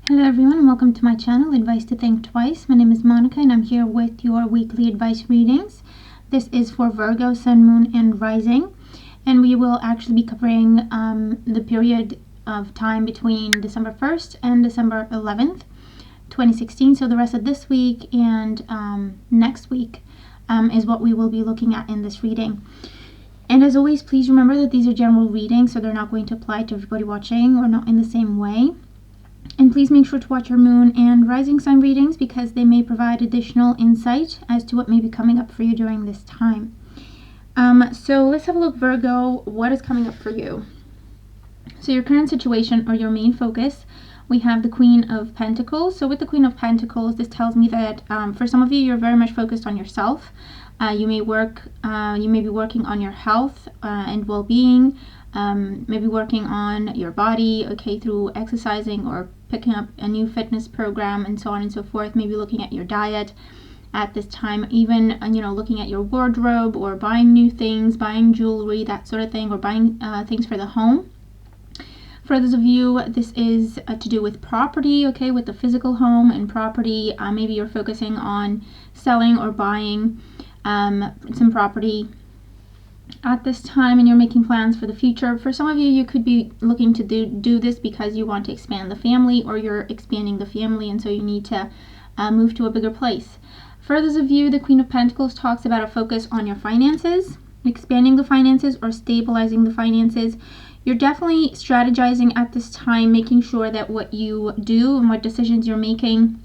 Hello everyone, and welcome to my channel, Advice to Think Twice. My name is Monica and I'm here with your weekly advice readings. This is for Virgo, Sun, Moon, and Rising. And we will actually be covering the period of time between December 1st and December 11th, 2016. So the rest of this week and next week is what we will be looking at in this reading. And as always, please remember that these are general readings, so they're not going to apply to everybody watching or not in the same way. And please make sure to watch your moon and rising sign readings because they may provide additional insight as to what may be coming up for you during this time. So let's have a look, Virgo, what is coming up for you. So your current situation or your main focus, we have the Queen of Pentacles. So with the Queen of Pentacles, this tells me that for some of you, you're very much focused on yourself. You may be working on your health and well-being. Maybe working on your body, okay, through exercising or picking up a new fitness program and so on and so forth. Maybe looking at your diet at this time, even looking at your wardrobe or buying new things, buying jewelry, that sort of thing, or buying things for the home. For those of you, this is to do with property, okay, with the physical home and property. Maybe you're focusing on selling or buying some property at this time, and you're making plans for the future. For some of you, you could be looking to do this because you want to expand the family, or you're expanding the family and so you need to move to a bigger place. For those of you, the Queen of Pentacles talks about a focus on your finances, expanding the finances or stabilizing the finances. You're definitely strategizing at this time, making sure that what you do and what decisions you're making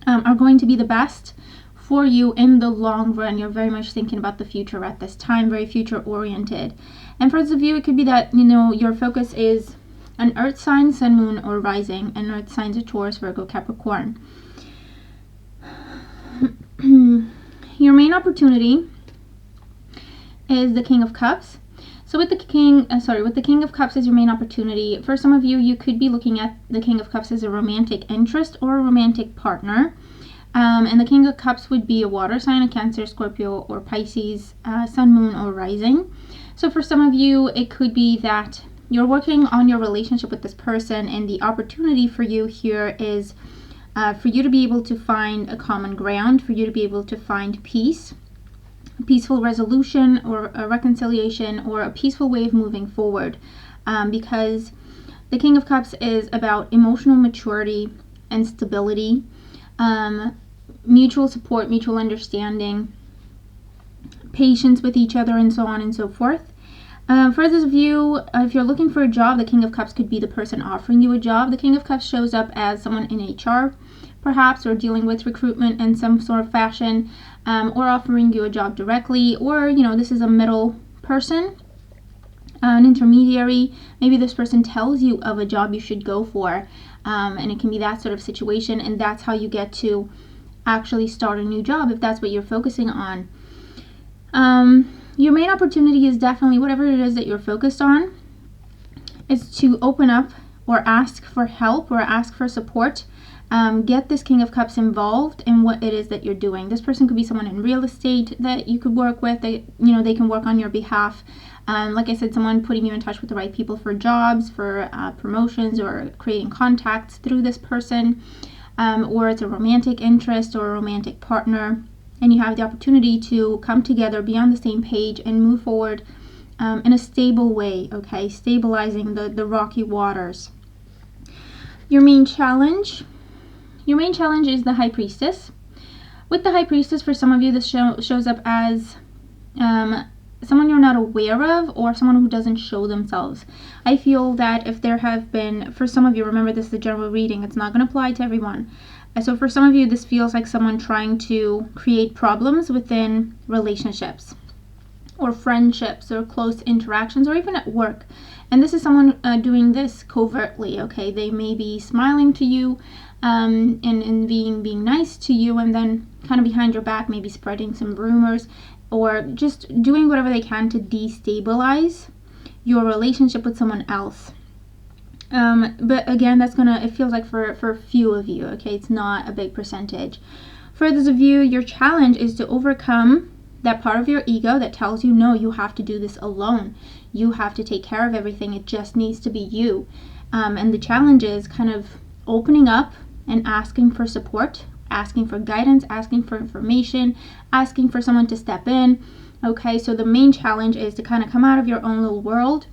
are going to be the best for you in the long run. You're very much thinking about the future at this time, very future oriented. And for those of you, it could be that your focus is an earth sign, sun, moon, or rising, and earth signs are Taurus, Virgo, Capricorn. Your main opportunity is the King of Cups. So with the King of Cups as your main opportunity, for some of you, you could be looking at the King of Cups as a romantic interest or a romantic partner. And the King of Cups would be a water sign, a Cancer, Scorpio, or Pisces, sun, moon, or rising. So for some of you, it could be that you're working on your relationship with this person, and the opportunity for you here is for you to be able to find a common ground, for you to be able to find peace, a peaceful resolution or a reconciliation, or a peaceful way of moving forward. Because the King of Cups is about emotional maturity and stability, mutual support, mutual understanding, patience with each other, and so on and so forth. For those of you, if you're looking for a job, the King of Cups could be the person offering you a job. The King of Cups shows up as someone in HR, perhaps, or dealing with recruitment in some sort of fashion, or offering you a job directly, or this is a middle person, an intermediary. Maybe this person tells you of a job you should go for, and it can be that sort of situation, and that's how you get to actually start a new job if that's what you're focusing on. Your main opportunity is definitely, whatever it is that you're focused on, is to open up or ask for help or ask for support. Get this King of Cups involved in what it is that you're doing. This person could be someone in real estate that you could work with. They can work on your behalf. Like I said, someone putting you in touch with the right people for jobs, for promotions, or creating contacts through this person. Or it's a romantic interest or a romantic partner, and you have the opportunity to come together, be on the same page, and move forward in a stable way, okay? Stabilizing the rocky waters. Your main challenge is the High Priestess. With the High Priestess, for some of you, this shows up as someone you're not aware of, or someone who doesn't show themselves. I feel that if there have been, for some of you, remember this is a general reading, it's not going to apply to everyone. So for some of you, this feels like someone trying to create problems within relationships or friendships or close interactions, or even at work. And this is someone doing this covertly, okay? They may be smiling to you and being nice to you, and then kind of behind your back maybe spreading some rumors, or just doing whatever they can to destabilize your relationship with someone else. But again, it feels like for a few of you, okay? It's not a big percentage. For those of you, your challenge is to overcome that part of your ego that tells you, no, you have to do this alone. You have to take care of everything. It just needs to be you. And the challenge is kind of opening up and asking for support, asking for guidance, asking for information, asking for someone to step in. Okay, so the main challenge is to kind of come out of your own little world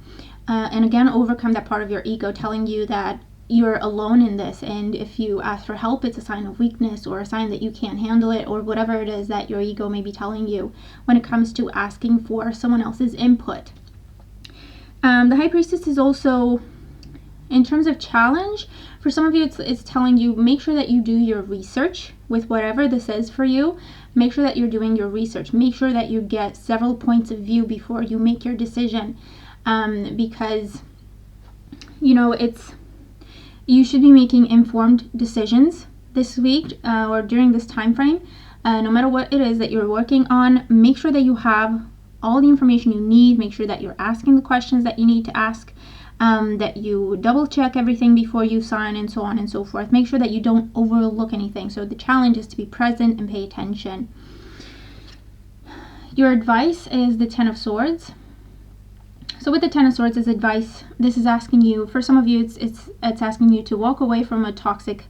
and again overcome that part of your ego telling you that you're alone in this, and if you ask for help it's a sign of weakness or a sign that you can't handle it, or whatever it is that your ego may be telling you when it comes to asking for someone else's input. The High Priestess is also, in terms of challenge, for some of you it's telling you make sure that you do your research with whatever this is for you. Make sure that you're doing your research. Make sure that you get several points of view before you make your decision, because you should be making informed decisions this week or during this time frame. No matter what it is that you're working on, make sure that you have all the information you need. Make sure that you're asking the questions that you need to ask, that you double check everything before you sign, and so on and so forth. Make sure that you don't overlook anything. So the challenge is to be present and pay attention. Your advice is the Ten of Swords. So with the Ten of Swords as advice, this is asking you, for some of you, it's asking you to walk away from a toxic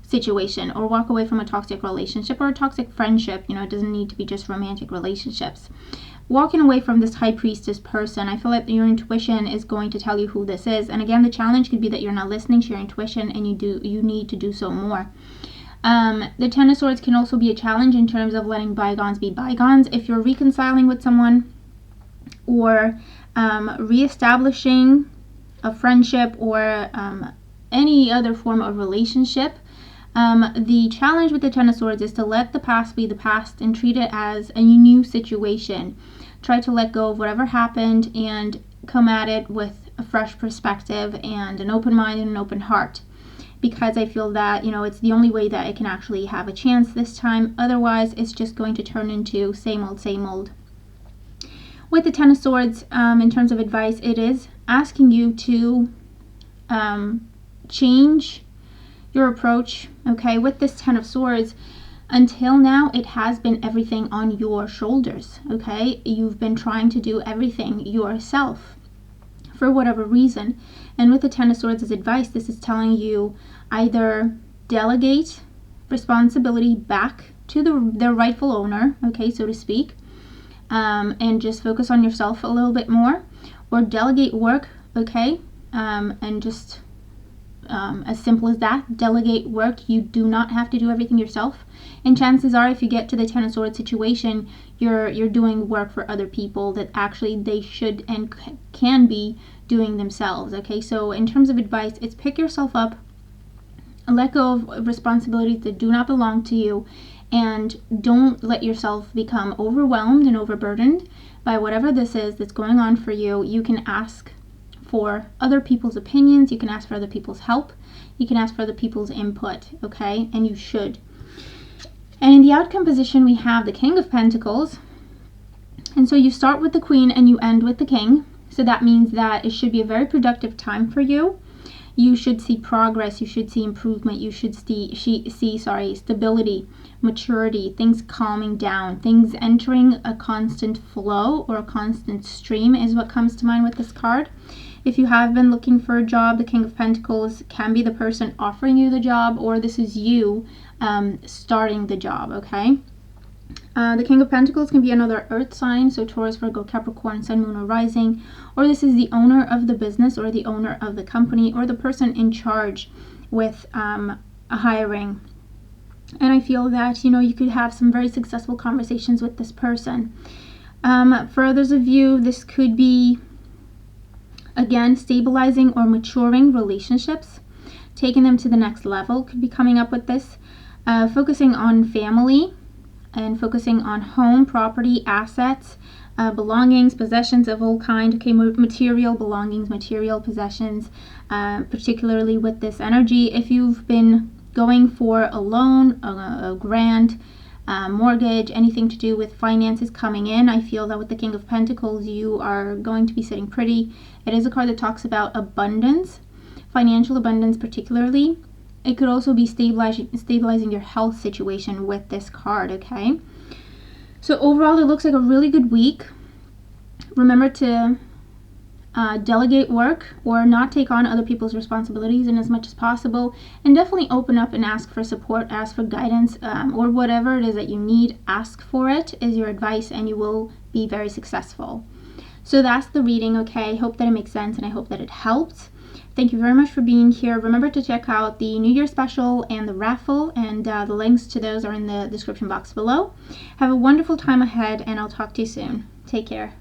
situation, or walk away from a toxic relationship or a toxic friendship. It doesn't need to be just romantic relationships. Walking away from this High Priestess person, I feel like your intuition is going to tell you who this is. And again, the challenge could be that you're not listening to your intuition, and you need to do so more. The Ten of Swords can also be a challenge in terms of letting bygones be bygones. If you're reconciling with someone, or reestablishing a friendship, or any other form of relationship, the challenge with the Ten of Swords is to let the past be the past and treat it as a new situation. Try to let go of whatever happened and come at it with a fresh perspective and an open mind and an open heart, because I feel that it's the only way that it can actually have a chance this time. Otherwise it's just going to turn into same old. With the Ten of Swords, in terms of advice, it is asking you to change your approach. Okay, with this Ten of Swords, until now it has been everything on your shoulders. Okay, you've been trying to do everything yourself for whatever reason. And with the Ten of Swords as advice, this is telling you either delegate responsibility back to the rightful owner, okay, so to speak, and just focus on yourself a little bit more, or delegate work, okay, and just as simple as that, delegate work. You do not have to do everything yourself, and chances are if you get to the Ten of Swords situation, you're doing work for other people that actually they should and can be doing themselves. Okay, so in terms of advice, it's pick yourself up, let go of responsibilities that do not belong to you, and don't let yourself become overwhelmed and overburdened by whatever this is that's going on for you. You can ask for other people's opinions, you can ask for other people's help, you can ask for other people's input, okay? And you should. And in the outcome position, we have the King of Pentacles. And so you start with the Queen and you end with the King. So that means that it should be a very productive time for you. You should see progress, you should see improvement, you should see stability, maturity, things calming down, things entering a constant flow or a constant stream is what comes to mind with this card. If you have been looking for a job, the King of Pentacles can be the person offering you the job, or this is you starting the job, okay? The King of Pentacles can be another earth sign, so Taurus, Virgo, Capricorn, Sun, Moon, or Rising, or this is the owner of the business or the owner of the company or the person in charge with a hiring. And I feel that, you could have some very successful conversations with this person. For others of you, this could be, again, stabilizing or maturing relationships, taking them to the next level could be coming up with this, focusing on family, and focusing on home, property, assets, belongings, possessions of all kind. Okay, material belongings, material possessions, particularly with this energy. If you've been going for a loan, a grant, mortgage, anything to do with finances coming in, I feel that with the King of Pentacles, you are going to be sitting pretty. It is a card that talks about abundance, financial abundance particularly. It could also be stabilizing your health situation with this card, okay? So overall, it looks like a really good week. Remember to delegate work or not take on other people's responsibilities in as much as possible, and definitely open up and ask for support, ask for guidance, or whatever it is that you need. Ask for it is your advice, and you will be very successful. So that's the reading. Okay, I hope that it makes sense, and I hope that it helped. Thank you very much for being here. Remember to check out the New Year special and the raffle, and the links to those are in the description box below. Have a wonderful time ahead, and I'll talk to you soon. Take care.